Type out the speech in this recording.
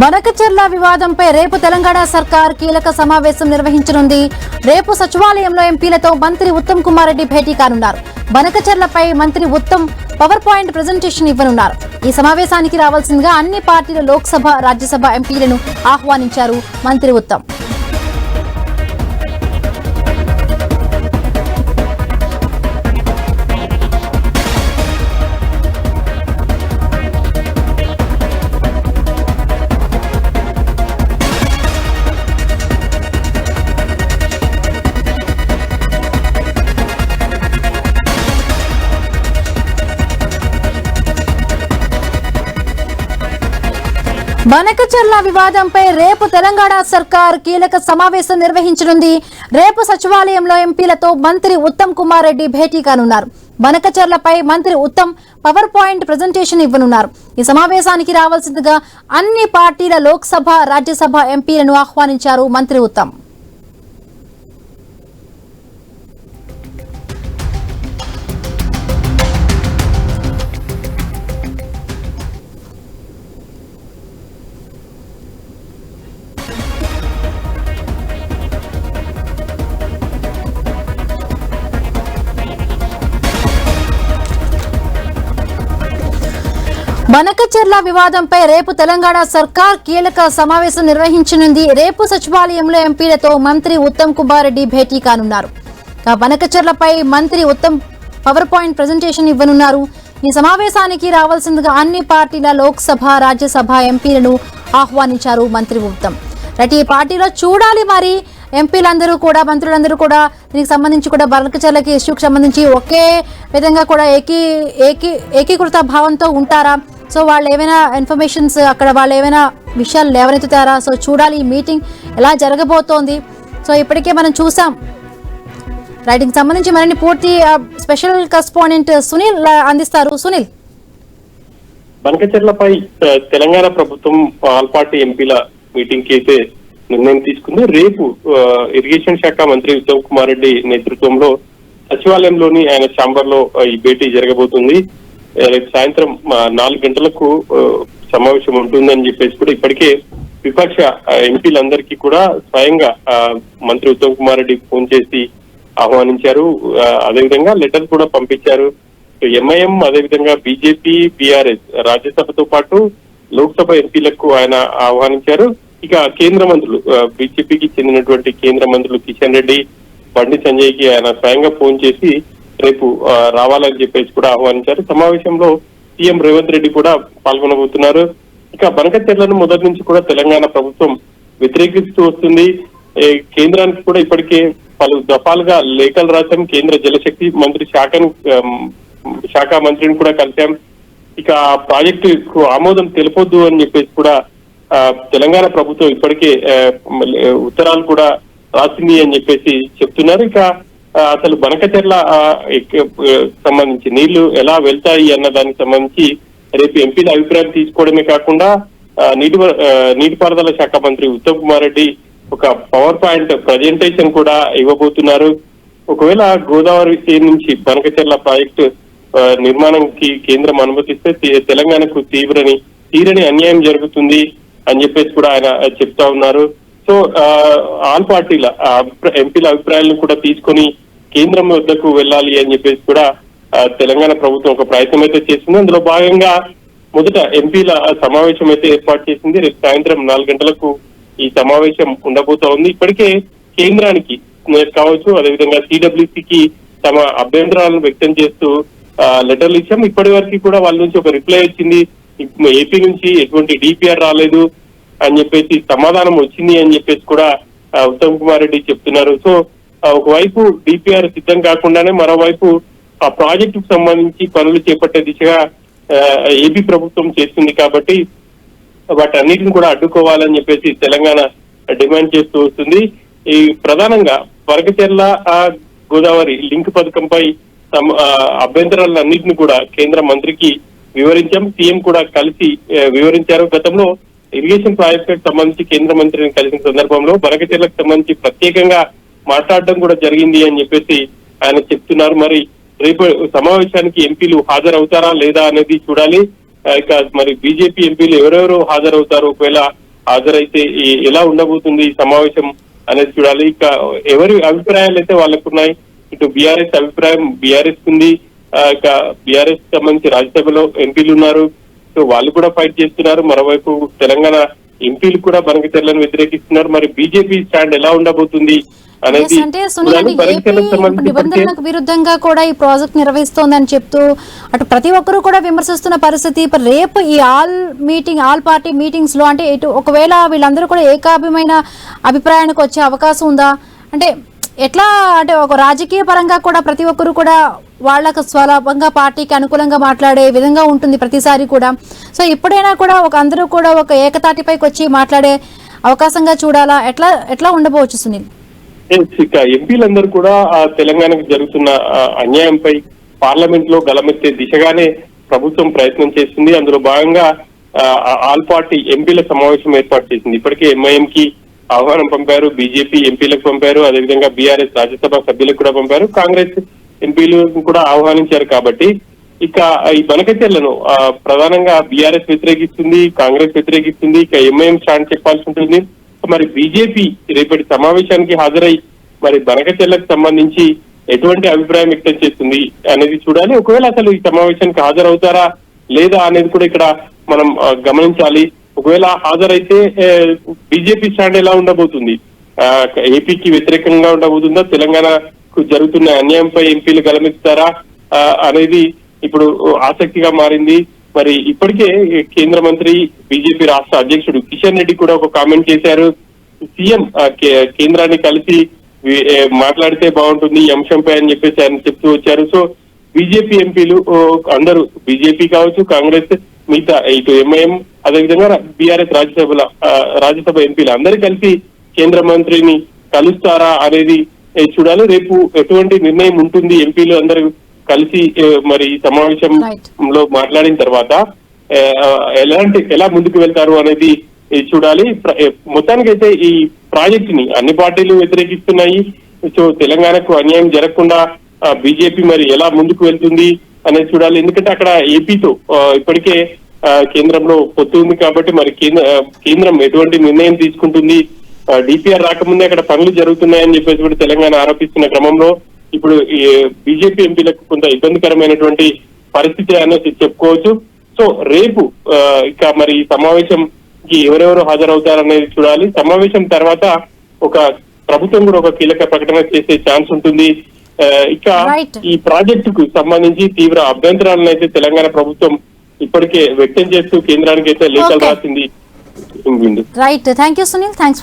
బనకచెర్ల వివాదంపై రేపు తెలంగాణ సర్కార్ కీలక సమావేశం నిర్వహించనుంది. రేపు సచివాలయంలో ఎంపీలతో మంత్రి ఉత్తమ్ కుమార్ రెడ్డి భేటీ కానున్నారు. బనకచెర్లపై మంత్రి ఉత్తమ్ పవర్ పాయింట్ ప్రెజెంటేషన్ ఇవ్వనున్నారు. ఈ సమావేశానికి రావాల్సిందిగా అన్ని పార్టీల లోక్సభ, రాజ్యసభ ఎంపీలను ఆహ్వానించారు మంత్రి ఉత్తమ్. బనకచెర్ల వివాదంపై రేపు తెలంగాణ సర్కార్ కీలక సమావేశం నిర్వహించనుంది. రేపు సచివాలయంలో ఎంపీలతో మంత్రి ఉత్తమ్ కుమార్ రెడ్డి భేటీ కానున్నారు. బనకచెర్లపై మంత్రి ఉత్తమ్ పవర్ పాయింట్ ప్రెజెంటేషన్ ఇవ్వనున్నారు. ఈ సమావేశానికి రావాల్సిందిగా అన్ని పార్టీల లోక్సభ, రాజ్యసభ ఎంపీలను ఆహ్వానించారు మంత్రి ఉత్తమ్. బనకచెర్ల వివాదంపై రేపు తెలంగాణ సర్కార్ కీలక సమావేశం నిర్వహించనుంది. రేపు సచివాలయంలో ఎంపీలతో మంత్రి ఉత్తమ్ కుమార్ రెడ్డి భేటీ కానున్నారు. బనకచెర్లపై మంత్రి ఉత్తమ్ పవర్ పాయింట్ ప్రెజెంటేషన్ ఇవ్వనున్నారు. ఈ సమావేశానికి రావాల్సిందిగా అన్ని పార్టీల లోక్సభ, రాజ్యసభ ఎంపీలను ఆహ్వానించారు మంత్రి ఉత్తమ్. ఈ పార్టీలో చూడాలి మరి ఎంపీలందరూ కూడా, మంత్రులందరూ కూడా దీనికి సంబంధించి కూడా బనకచెర్లకి ఇష్యూకి సంబంధించి ఒకే విధంగా కూడా ఏకీకృత భావంతో ఉంటారా? సో వాళ్ళు ఏమైనా ఇన్ఫర్మేషన్స్ అక్కడ వాళ్ళు ఏమైనా విషయాలు లేవనెత్తుతారా? సో చూడాలి ఈ మీటింగ్ ఎలా జరగబోతోంది. సో ఇప్పటికే మనం చూసాం. రైటింగ్ సంబంధించి మరిన్ని పూర్తి స్పెషల్ కరెస్పాండెంట్ సునీల్ అందిస్తారు. సునీల్, బనకచెర్లపై తెలంగాణ ప్రభుత్వం ఆల్ పార్టీ ఎంపీల మీటింగ్ కి అయితే నిర్ణయం తీసుకుంది. రేపు ఇరిగేషన్ శాఖ మంత్రి ఉత్తమ్ కుమార్ రెడ్డి నేతృత్వంలో సచివాలయంలోని ఆయన ఛాంబర్ లో ఈ భేటీ జరగబోతుంది. రేపు సాయంత్రం 4 గంటలకు సమావేశం ఉంటుందని చెప్పేసి కూడా ఇప్పటికే విపక్ష ఎంపీలందరికీ కూడా స్వయంగా మంత్రి ఉత్తమ్ కుమార్ రెడ్డి ఫోన్ చేసి ఆహ్వానించారు. అదేవిధంగా లెటర్ కూడా పంపించారు. ఎంఐఎం, అదేవిధంగా బీజేపీ, బీఆర్ఎస్ రాజ్యసభతో పాటు లోక్సభ ఎంపీలకు ఆయన ఆహ్వానించారు. ఇక కేంద్ర మంత్రులు, బీజేపీకి చెందినటువంటి కేంద్ర మంత్రులు కిషన్ రెడ్డి, బండి సంజయ్ కి ఆయన స్వయంగా ఫోన్ చేసి రేపు రావాలని చెప్పేసి కూడా ఆహ్వానించారు. సమావేశంలో సీఎం రేవంత్ రెడ్డి కూడా పాల్గొనబోతున్నారు. ఇక బనకచెర్లను మొదటి నుంచి కూడా తెలంగాణ ప్రభుత్వం వ్యతిరేకిస్తూ వస్తుంది. కేంద్రానికి కూడా ఇప్పటికే పలు దఫాలుగా లేఖలు రాశాం. కేంద్ర జలశక్తి మంత్రి శాఖ మంత్రిని కూడా కలిశాం. ఇక ప్రాజెక్టుకు ఆమోదం తెలపొద్దు అని చెప్పేసి కూడా తెలంగాణ ప్రభుత్వం ఇప్పటికే ఉత్తరాలు కూడా రాసింది అని చెప్పేసి చెప్తున్నారు. ఇక అసలు బనకచెర్ల సంబంధించి నీళ్లు ఎలా వెళ్తాయి అన్న దానికి సంబంధించి రేపు ఎంపీల అభిప్రాయం తీసుకోవడమే కాకుండా నీటిపారుదల శాఖ మంత్రి ఉత్తమ్ కుమార్ రెడ్డి ఒక పవర్ పాయింట్ ప్రజెంటేషన్ కూడా ఇవ్వబోతున్నారు. ఒకవేళ గోదావరి నుంచి బనకచెర్ల ప్రాజెక్టు నిర్మాణంకి కేంద్రం అనుమతిస్తే తెలంగాణకు తీరని అన్యాయం జరుగుతుంది అని చెప్పేసి కూడా ఆయన చెప్తా ఉన్నారు. సో ఆల్ పార్టీల ఎంపీల అభిప్రాయాలను కూడా తీసుకొని కేంద్రం వద్దకు వెళ్ళాలి అని చెప్పేసి కూడా తెలంగాణ ప్రభుత్వం ఒక ప్రయత్నం అయితే చేసింది. అందులో భాగంగా మొదట ఎంపీల సమావేశం అయితే ఏర్పాటు చేసింది. రేపు సాయంత్రం 4 గంటలకు ఈ సమావేశం ఉండబోతా ఉంది. ఇప్పటికే కేంద్రానికి కావచ్చు, అదేవిధంగా సిడబ్ల్యూసీకి తమ అభ్యంతరాలను వ్యక్తం చేస్తూ లెటర్లు ఇచ్చాం. ఇప్పటి వరకు కూడా వాళ్ళ నుంచి ఒక రిప్లై వచ్చింది. ఏపీ నుంచి ఎటువంటి డిపిఆర్ రాలేదు అని చెప్పేసి సమాధానం వచ్చింది అని చెప్పేసి కూడా ఉత్తమ్ కుమార్ రెడ్డి చెప్తున్నారు. సో ఒకవైపు డిపిఆర్ సిద్ధం కాకుండానే మరోవైపు ఆ ప్రాజెక్టుకు సంబంధించి పనులు చేపట్టే దిశగా ఏపీ ప్రభుత్వం చేస్తుంది. కాబట్టి వాటన్నిటిని కూడా అడ్డుకోవాలని చెప్పేసి తెలంగాణ డిమాండ్ చేస్తూ వస్తుంది. ఈ ప్రధానంగా బనకచెర్ల గోదావరి లింక్ పథకంపై అభ్యంతరాలన్నింటినీ కూడా కేంద్ర మంత్రికి వివరించాం. సీఎం కూడా కలిసి వివరించారు. గతంలో ఇరిగేషన్ ప్రాజెక్టుకు సంబంధించి కేంద్ర మంత్రిని కలిసిన సందర్భంలో బనకచెర్లకు సంబంధించి ప్రత్యేకంగా మాట్లాడడం కూడా జరిగింది అని చెప్పేసి ఆయన చెప్తున్నారు. మరి రేపు సమావేశానికి ఎంపీలు హాజరవుతారా లేదా అనేది చూడాలి. ఇక మరి బీజేపీ ఎంపీలు ఎవరెవరు హాజరవుతారు, ఒకవేళ హాజరైతే ఎలా ఉండబోతుంది ఈ సమావేశం అనేది చూడాలి. ఇక ఎవరి అభిప్రాయాలు అయితే వాళ్ళకు ఉన్నాయి. ఇటు బీఆర్ఎస్ అభిప్రాయం బీఆర్ఎస్ ఉంది, ఇక బీఆర్ఎస్ సంబంధించి రాజ్యసభలో ఎంపీలు ఉన్నారు, సో వాళ్ళు కూడా ఫైట్ చేస్తున్నారు. మరోవైపు తెలంగాణ ఎంపీలు కూడా బనకచెర్లను వ్యతిరేకిస్తున్నారు. మరి బీజేపీ స్టాండ్ ఎలా ఉండబోతుంది అనేది అంటే సునీల్, నిబంధనలకు విరుద్ధంగా కూడా ఈ ప్రాజెక్ట్ నిర్వహిస్తోందని చెప్తూ అటు ప్రతి ఒక్కరూ కూడా విమర్శిస్తున్న పరిస్థితి. రేపు ఈ ఆల్ పార్టీ మీటింగ్స్ లో అంటే ఇటు ఒకవేళ వీళ్ళందరూ కూడా ఏకాభిమైన అభిప్రాయానికి వచ్చే అవకాశం ఉందా? అంటే ఎట్లా, అంటే ఒక రాజకీయ పరంగా కూడా ప్రతి ఒక్కరు కూడా వాళ్ళకు స్వలాభంగా పార్టీకి అనుకూలంగా మాట్లాడే విధంగా ఉంటుంది ప్రతిసారి కూడా. సో ఇప్పుడైనా కూడా అందరూ కూడా ఒక ఏకతాటిపైకి వచ్చి మాట్లాడే అవకాశంగా చూడాలా? ఎట్లా ఉండబోవచ్చు సునీల్? ఇక ఎంపీలందరూ కూడా తెలంగాణకు జరుగుతున్న అన్యాయంపై పార్లమెంట్ లో గలమెత్తే దిశగానే ప్రభుత్వం ప్రయత్నం చేస్తుంది. అందులో భాగంగా ఆల్ పార్టీ ఎంపీల సమావేశం ఏర్పాటు చేసింది. ఇప్పటికే ఎంఐఎం కి ఆహ్వానం పంపారు, బీజేపీ ఎంపీలకు పంపారు, అదేవిధంగా బీఆర్ఎస్ రాజ్యసభ సభ్యులకు కూడా పంపారు, కాంగ్రెస్ ఎంపీలు కూడా ఆహ్వానించారు. కాబట్టి ఇక ఈ బనకచెర్లను ప్రధానంగా బీఆర్ఎస్ వ్యతిరేకిస్తుంది, కాంగ్రెస్ వ్యతిరేకిస్తుంది, ఇక ఎంఐఎం స్టాండ్ చెప్పాల్సి ఉంటుంది. మరి బీజేపీ రేపటి సమావేశానికి హాజరై మరి బనకచెర్లకు సంబంధించి ఎటువంటి అభిప్రాయం వ్యక్తం చేస్తుంది అనేది చూడాలి. ఒకవేళ అసలు ఈ సమావేశానికి హాజరవుతారా లేదా అనేది కూడా ఇక్కడ మనం గమనించాలి. ఒకవేళ హాజరైతే బీజేపీ స్టాండ్ ఎలా ఉండబోతుంది? ఏపీకి వ్యతిరేకంగా ఉండబోతుందా? తెలంగాణకు జరుగుతున్న అన్యాయంపై ఎంపీలు గలమెత్తారా అనేది ఇప్పుడు ఆసక్తిగా మారింది. మరి ఇప్పటికే కేంద్ర మంత్రి బీజేపీ రాష్ట్ర అధ్యక్షుడు కిషన్ రెడ్డి కూడా ఒక కామెంట్ చేశారు. సీఎం కేంద్రాన్ని కలిసి మాట్లాడితే బాగుంటుంది ఈ అంశంపై అని చెప్పేసి ఆయన చెప్తూ వచ్చారు. సో బీజేపీ ఎంపీలు అందరూ, బీజేపీ కావచ్చు, కాంగ్రెస్, మిగతా ఇటు ఎంఐఎం, అదేవిధంగా బీఆర్ఎస్ రాజ్యసభ ఎంపీలు అందరూ కలిసి కేంద్ర మంత్రిని కలుస్తారా అనేది చూడాలి. రేపు ఎటువంటి నిర్ణయం ఉంటుంది? ఎంపీలు అందరూ కలిసి మరి సమావేశంలో మాట్లాడిన తర్వాత ఎలా ముందుకు వెళ్తారు అనేది చూడాలి. మొత్తానికైతే ఈ ప్రాజెక్ట్ ని అన్ని పార్టీలు వ్యతిరేకిస్తున్నాయి. సో తెలంగాణకు అన్యాయం జరగకుండా బీజేపీ మరి ఎలా ముందుకు వెళ్తుంది అనేది చూడాలి. ఎందుకంటే అక్కడ ఏపీతో ఇప్పటికే కేంద్రంలో పొత్తు ఉంది కాబట్టి మరి కేంద్రం ఎటువంటి నిర్ణయం తీసుకుంటుంది? డిపిఆర్ రాకముందే అక్కడ పనులు జరుగుతున్నాయని చెప్పేసి కూడా తెలంగాణ ఆరోపిస్తున్న క్రమంలో ఇప్పుడు బీజేపీ ఎంపీలకు కొంత ఇబ్బందికరమైనటువంటి పరిస్థితి అనేది చెప్పుకోవచ్చు. సో రేపు ఇక మరి ఈ సమావేశంకి ఎవరెవరు హాజరవుతారనేది చూడాలి. సమావేశం తర్వాత ఒక ప్రభుత్వం కూడా ఒక కీలక ప్రకటన చేసే ఛాన్స్ ఉంటుంది. ఇక ఈ ప్రాజెక్టుకు సంబంధించి తీవ్ర అభ్యంతరాలను అయితే తెలంగాణ ప్రభుత్వం ఇప్పటికే వ్యక్తం చేస్తూ కేంద్రానికి అయితే లేఖలు రాసింది. Right, thank you Sunil, thanks.